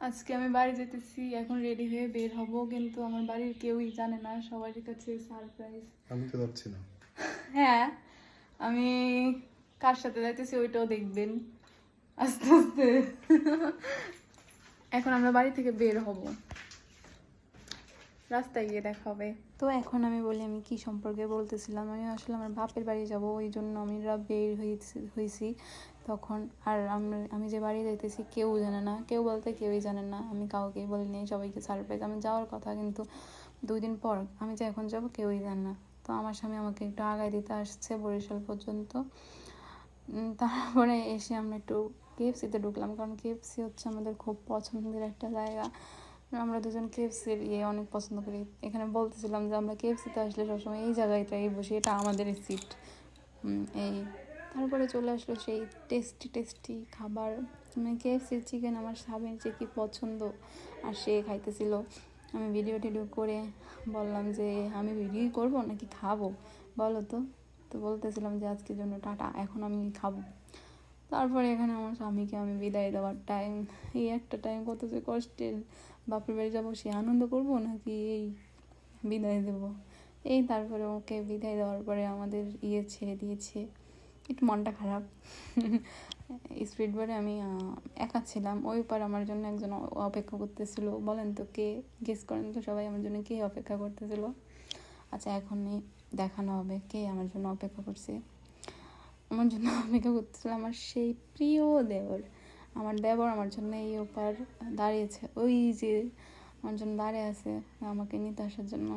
আজকে আমি বাড়ি যেতেছি, এখন রেডি হয়ে বের হব, কিন্তু আমার বাড়ির কেউই জানে না, সবার কাছে সারপ্রাইজ। আমি তো যাচ্ছি না। হ্যাঁ, আমি কার সাথে যাইতেছি ওইটাও দেখবেন আস্তে আস্তে। এখন আমরা বাড়ি থেকে বের হব, রাস্তায় গিয়ে দেখা হবে। তো এখন আমি বলি আমি কি সম্পর্কে বলতেছিলাম, আমি আসলে আমার বাপের বাড়ি যাব, ওই জন্য আমরা বের হয়েছি তখন। আর আমি যে বাড়ি যাইতেছি কেউ জানে না, কেউ বলতে কেউই জানে না, আমি কাউকেই বলিনি, সবাইকে সারপ্রাইজ। আমি যাওয়ার কথা কিন্তু 2 দিন পর, আমি যে এখন যাব কেউই জানে না। তো আমার স্বামী আমাকে একটু আগায় দিতে আসছে বরিশাল পর্যন্ত। তারপরে এসে আমরা একটু কেএফসিতে ঢুকলাম, কারণ কেএফসি হচ্ছে আমাদের খুব পছন্দের একটা জায়গা। আমরা দুজন কেএফসির অনেক পছন্দ করি। এখানে বলতেছিলাম যে আমরা কেএফসিতে আসলে সবসময় এই জায়গাটাই বসি, এটা আমাদের সিট। এই তারপরে চলে আসলো সেই টেস্টি খাবার, মানে কেএফসির চিকেন। আমার স্বামীর যে কি পছন্দ, আর সে খাইতেছিল। আমি ভিডিও করে বললাম যে আমি ভিডিও করবো নাকি খাবো বলো তো। তো বলতেছিলাম যে আজকের জন্য টাটা, এখন আমি খাবো। তারপরে এখানে আমার স্বামীকে আমি বিদায় দেওয়ার টাইম, এই একটা টাইম কত যে কষ্টের। বাপের বাড়ি যাবো, সে আনন্দ করব নাকি এই বিদায় দেব। এই তারপরে ওকে বিদায় দেওয়ার পরে আমাদের ছেড়ে দিয়েছে, একটু মনটা খারাপ। স্পিড বোর্ডে আমি একা ছিলাম, ওই পার আমার জন্য একজন অপেক্ষা করতেছিল। বলেন তো কে, গেস করেন তো সবাই আমার জন্য কে অপেক্ষা করতেছিল। আচ্ছা, এখনই দেখানো হবে কে আমার জন্য অপেক্ষা করছে। আমার জন্য অপেক্ষা করতেছিল আমার সেই প্রিয় দেবর। আমার দেবর আমার জন্য এই ওপার দাঁড়িয়েছে, ওই যে আমার জন্য দাঁড়িয়ে আছে আমাকে নিতে আসার জন্য।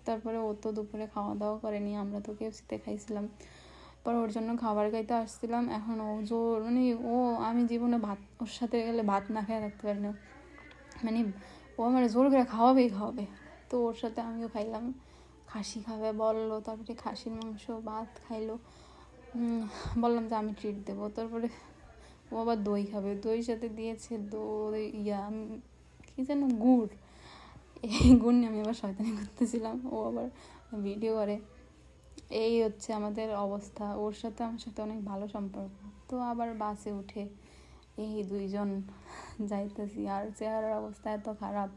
তারপরে ও তো দুপুরে খাওয়া দাওয়া করেনি, আমরা তো কেএফসিতে খাইছিলাম। পর ওর জন্য খাবার খাইতে আসছিলাম। এখন ও জোর, মানে আমি জীবনে ভাত, ওর সাথে গেলে ভাত না খেয়ে রাখতে পারি না, মানে ও আমার জোর করে খাওয়াবে। তো ওর সাথে আমিও খাইলাম। খাসি খাবে বললো, তারপরে খাসির মাংস ভাত খাইলো। বললাম যে আমি ট্রিট দেবো। তারপরে ও আবার দই খাবে, দই সাথে দিয়েছে দই কি যেন গুড়। এই গুড় নিয়ে আমি আবার শয়তানি করতেছিলাম, ও আবার ভিডিও করে। এই হচ্ছে আমাদের অবস্থা। ওর সাথে আমার সাথে অনেক ভালো সম্পর্ক। তো আবার বাসে উঠে এই দুইজন যাইতেছি, আর চেহারার অবস্থা এত খারাপ।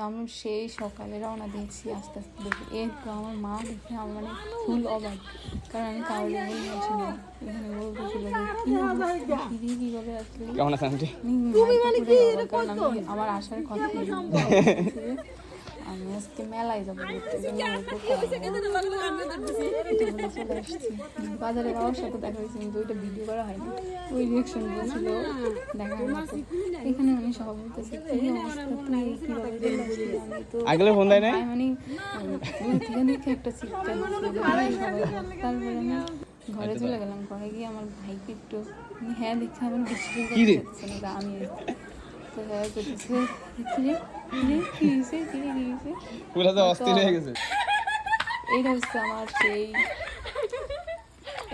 আমি সেই সকালে রওনা দিয়েছি, আস্তে আস্তে দেখি এই তো আমার মা দেখে আমার মানে ফুল অবাক, কারণ আমি কাউকে বলে আসিনি। এখানে বলতেছিল কিভাবে আসলে, কারণ আমি আমার আসার কথা আমি আজকে মেলায় যাবো চলে আসছি। বাজারে বাবার সাথে দেখা হয়েছে, কিন্তু ওইটা ভিডিও করা হয়নি, ওই রিয়েকশন ছিল দেখার মতো। এখানে আমি সব বলতেছি কি অবস্থা, তুই কিভাবে আমি তো আগলে ফোন দেয় না, মানে থেকে দেখে একটা চিৎকার। তারপরে আমি ঘরে চলে গেলাম, ঘরে গিয়ে আমার ভাইকে একটু হ্যাঁ দেখে আমার বিশ্বাস করতে না আমি। তো হ্যাঁ করতেছে এইটা হচ্ছে আমার সেই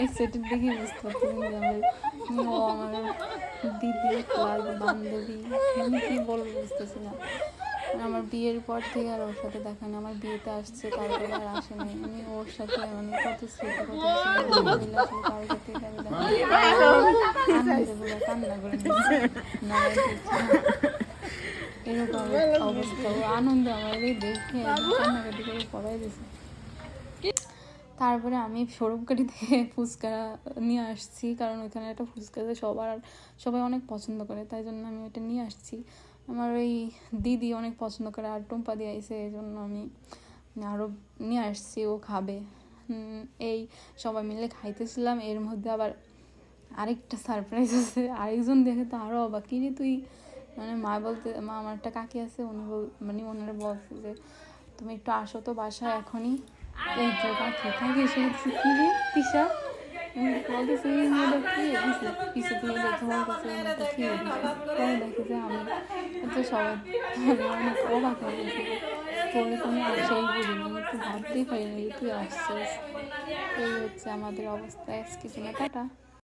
এক্সাইটেড দেখে বুঝতে পারছি যে আমার দিদি প্লাস বান্ধবী, আমি কি বলবো বুঝতেছি না। আমার বিয়ের পর থেকে আর ওর সাথে দেখা নেই, আমার বিয়েতে আসছে তারপরে আর আসেনি। আমি ওর সাথে মানে কত স্মৃতি, কত কারোর সাথে কান্না করে এরকম অবস্থা। আনন্দ আমার দেখে কান্নাকাটি করে পড়াই দিয়েছে। তারপরে আমি সরবকারি থেকে ফুচকা নিয়ে আসছি, কারণ ওইখানে একটা ফুচকাতে সবাই অনেক পছন্দ করে, তাই জন্য আমি ওইটা নিয়ে আসছি। আমার ওই দিদি অনেক পছন্দ করে, আর টুম্পা দিয়ে আইসে, এই জন্য আমি আরও নিয়ে আসছি, ও খাবে। এই সবাই মিলে খাইতেছিলাম, এর মধ্যে আবার আরেকটা সারপ্রাইজ আছে। আরেকজন দেখে তো আরও অবাক, কি রে তুই, মানে মা আমার একটা কাকি আছে, ওনারা বলছে যে তুমি একটু আসো তো বাসায় এখনই। এই তো কাকি এসে বলছি কি রে তিশা, বলতেছে এই মেয়েটা কি পিছিয়ে থেকে দেখে বলতেছে এই মেয়েটা কি পরে দেখে যে আমি তো সবাই অনেক অবাক হয়ে গেছিল। পরে তুমি আসাই করিনি, একটু ভাবতেই পারিনি তুই আসছিস। এই হচ্ছে আমাদের অবস্থা, কিছু না, টাটা।